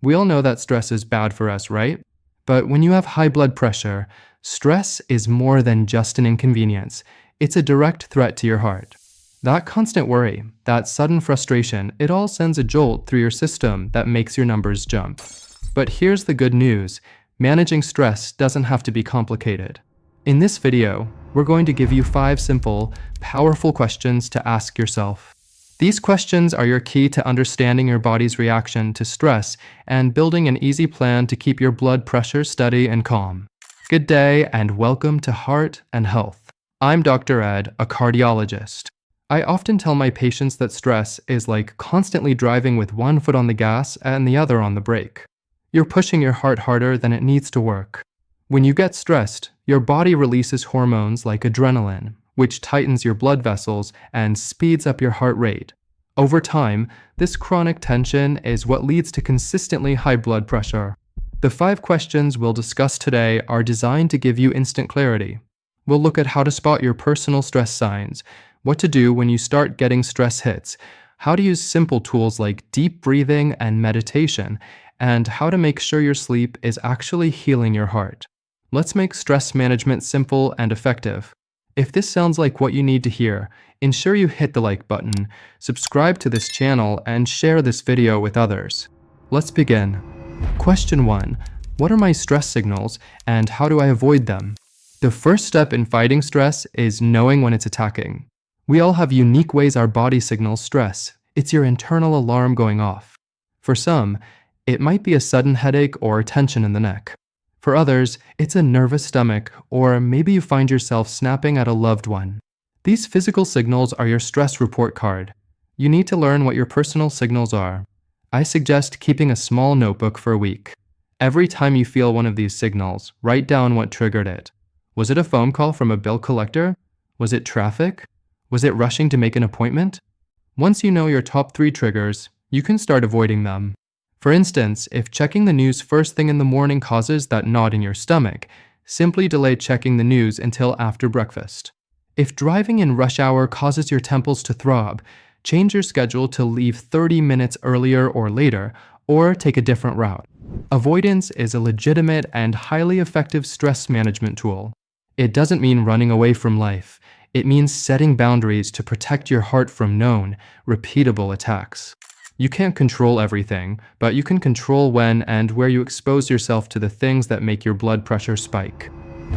We all know that stress is bad for us, right? But when you have high blood pressure, stress is more than just an inconvenience. It's a direct threat to your heart. That constant worry, that sudden frustration, it all sends a jolt through your system that makes your numbers jump. But here's the good news. Managing stress doesn't have to be complicated. In this video, we're going to give you 5 simple, powerful questions to ask yourself. These questions are your key to understanding your body's reaction to stress and building an easy plan to keep your blood pressure steady and calm. Good day and welcome to Heart and Health. I'm Dr. Ed, a cardiologist. I often tell my patients that stress is like constantly driving with one foot on the gas and the other on the brake. You're pushing your heart harder than it needs to work. When you get stressed, your body releases hormones like adrenaline, which tightens your blood vessels and speeds up your heart rate. Over time, this chronic tension is what leads to consistently high blood pressure. The 5 questions we'll discuss today are designed to give you instant clarity. We'll look at how to spot your personal stress signs, what to do when you start getting stress hits, how to use simple tools like deep breathing and meditation, and how to make sure your sleep is actually healing your heart. Let's make stress management simple and effective. If this sounds like what you need to hear, ensure you hit the like button, subscribe to this channel, and share this video with others. Let's begin. Question 1. What are my stress signals, and how do I avoid them? The first step in fighting stress is knowing when it's attacking. We all have unique ways our body signals stress. It's your internal alarm going off. For some, it might be a sudden headache or tension in the neck. For others, it's a nervous stomach, or maybe you find yourself snapping at a loved one. These physical signals are your stress report card. You need to learn what your personal signals are. I suggest keeping a small notebook for a week. Every time you feel one of these signals, write down what triggered it. Was it a phone call from a bill collector? Was it traffic? Was it rushing to make an appointment? Once you know your top 3 triggers, you can start avoiding them. For instance, if checking the news first thing in the morning causes that knot in your stomach, simply delay checking the news until after breakfast. If driving in rush hour causes your temples to throb, change your schedule to leave 30 minutes earlier or later, or take a different route. Avoidance is a legitimate and highly effective stress management tool. It doesn't mean running away from life. It means setting boundaries to protect your heart from known, repeatable attacks. You can't control everything, but you can control when and where you expose yourself to the things that make your blood pressure spike.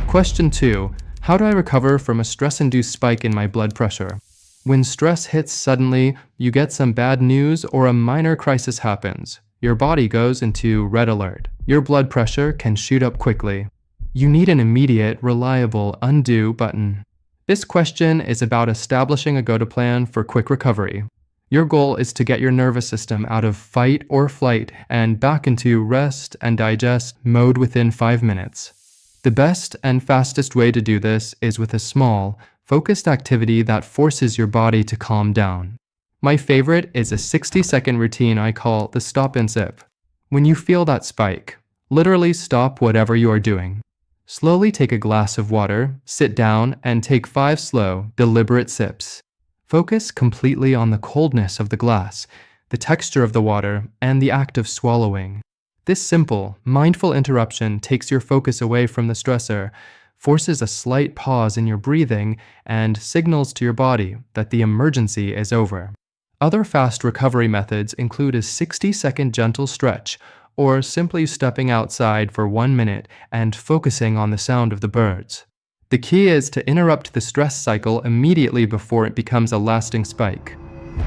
Question 2. How do I recover from a stress-induced spike in my blood pressure? When stress hits suddenly, you get some bad news or a minor crisis happens. Your body goes into red alert. Your blood pressure can shoot up quickly. You need an immediate, reliable undo button. This question is about establishing a go-to plan for quick recovery. Your goal is to get your nervous system out of fight or flight and back into rest and digest mode within 5 minutes. The best and fastest way to do this is with a small, focused activity that forces your body to calm down. My favorite is a 60-second routine I call the stop and sip. When you feel that spike, literally stop whatever you are doing. Slowly take a glass of water, sit down, and take 5 slow, deliberate sips. Focus completely on the coldness of the glass, the texture of the water, and the act of swallowing. This simple, mindful interruption takes your focus away from the stressor, forces a slight pause in your breathing, and signals to your body that the emergency is over. Other fast recovery methods include a 60-second gentle stretch, or simply stepping outside for 1 minute and focusing on the sound of the birds. The key is to interrupt the stress cycle immediately before it becomes a lasting spike.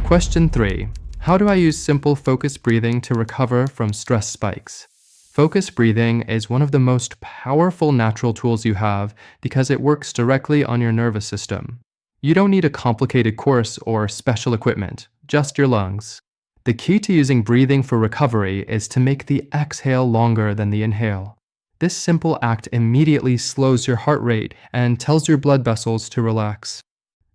Question 3. How do I use simple focused breathing to recover from stress spikes? Focused breathing is one of the most powerful natural tools you have because it works directly on your nervous system. You don't need a complicated course or special equipment, just your lungs. The key to using breathing for recovery is to make the exhale longer than the inhale. This simple act immediately slows your heart rate and tells your blood vessels to relax.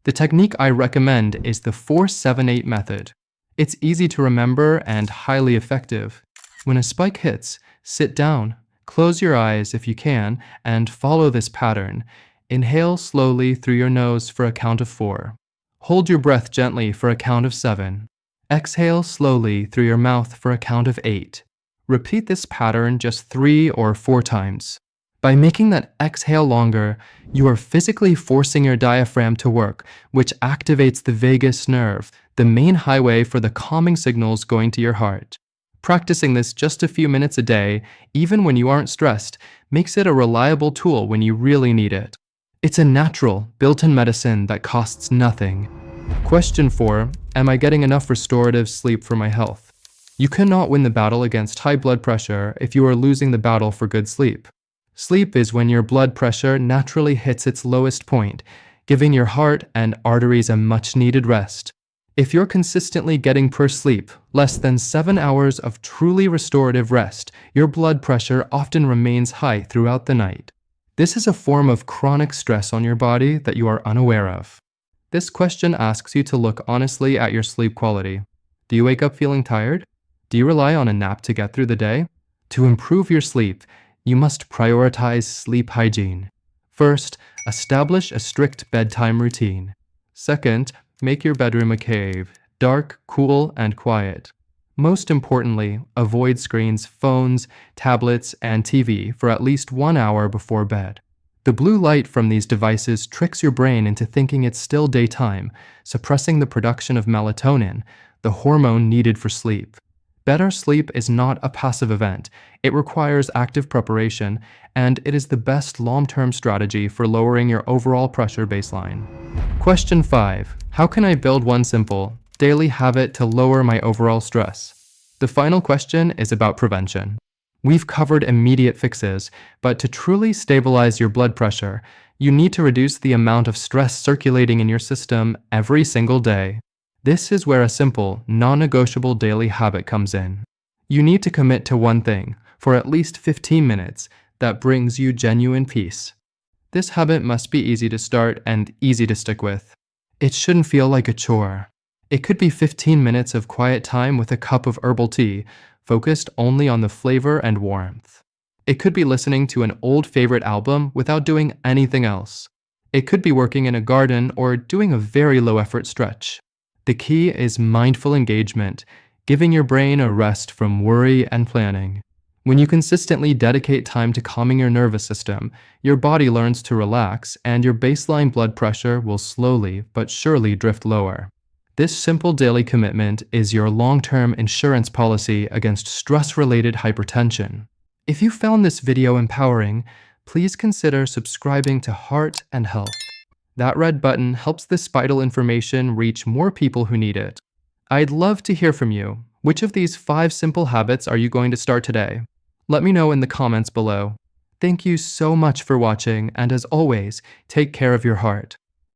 The technique I recommend is the 4-7-8 method. It's easy to remember and highly effective. When a spike hits, sit down, close your eyes if you can, and follow this pattern. Inhale slowly through your nose for a count of 4. Hold your breath gently for a count of 7. Exhale slowly through your mouth for a count of 8. Repeat this pattern just 3 or 4 times. By making that exhale longer, you are physically forcing your diaphragm to work, which activates the vagus nerve, the main highway for the calming signals going to your heart. Practicing this just a few minutes a day, even when you aren't stressed, makes it a reliable tool when you really need it. It's a natural, built-in medicine that costs nothing. Question 4. Am I getting enough restorative sleep for my health? You cannot win the battle against high blood pressure if you are losing the battle for good sleep. Sleep is when your blood pressure naturally hits its lowest point, giving your heart and arteries a much-needed rest. If you're consistently getting poor sleep, less than 7 hours of truly restorative rest, your blood pressure often remains high throughout the night. This is a form of chronic stress on your body that you are unaware of. This question asks you to look honestly at your sleep quality. Do you wake up feeling tired? Do you rely on a nap to get through the day? To improve your sleep, you must prioritize sleep hygiene. First, establish a strict bedtime routine. Second, make your bedroom a cave, dark, cool, and quiet. Most importantly, avoid screens, phones, tablets, and TV for at least 1 hour before bed. The blue light from these devices tricks your brain into thinking it's still daytime, suppressing the production of melatonin, the hormone needed for sleep. Better sleep is not a passive event. It requires active preparation, and it is the best long-term strategy for lowering your overall pressure baseline. Question 5. How can I build one simple, daily habit to lower my overall stress? The final question is about prevention. We've covered immediate fixes, but to truly stabilize your blood pressure, you need to reduce the amount of stress circulating in your system every single day. This is where a simple, non-negotiable daily habit comes in. You need to commit to one thing, for at least 15 minutes, that brings you genuine peace. This habit must be easy to start and easy to stick with. It shouldn't feel like a chore. It could be 15 minutes of quiet time with a cup of herbal tea, focused only on the flavor and warmth. It could be listening to an old favorite album without doing anything else. It could be working in a garden or doing a very low-effort stretch. The key is mindful engagement, giving your brain a rest from worry and planning. When you consistently dedicate time to calming your nervous system, your body learns to relax and your baseline blood pressure will slowly but surely drift lower. This simple daily commitment is your long-term insurance policy against stress-related hypertension. If you found this video empowering, please consider subscribing to Heart and Health. That red button helps this vital information reach more people who need it. I'd love to hear from you. Which of these 5 simple habits are you going to start today? Let me know in the comments below. Thank you so much for watching, and as always, take care of your heart.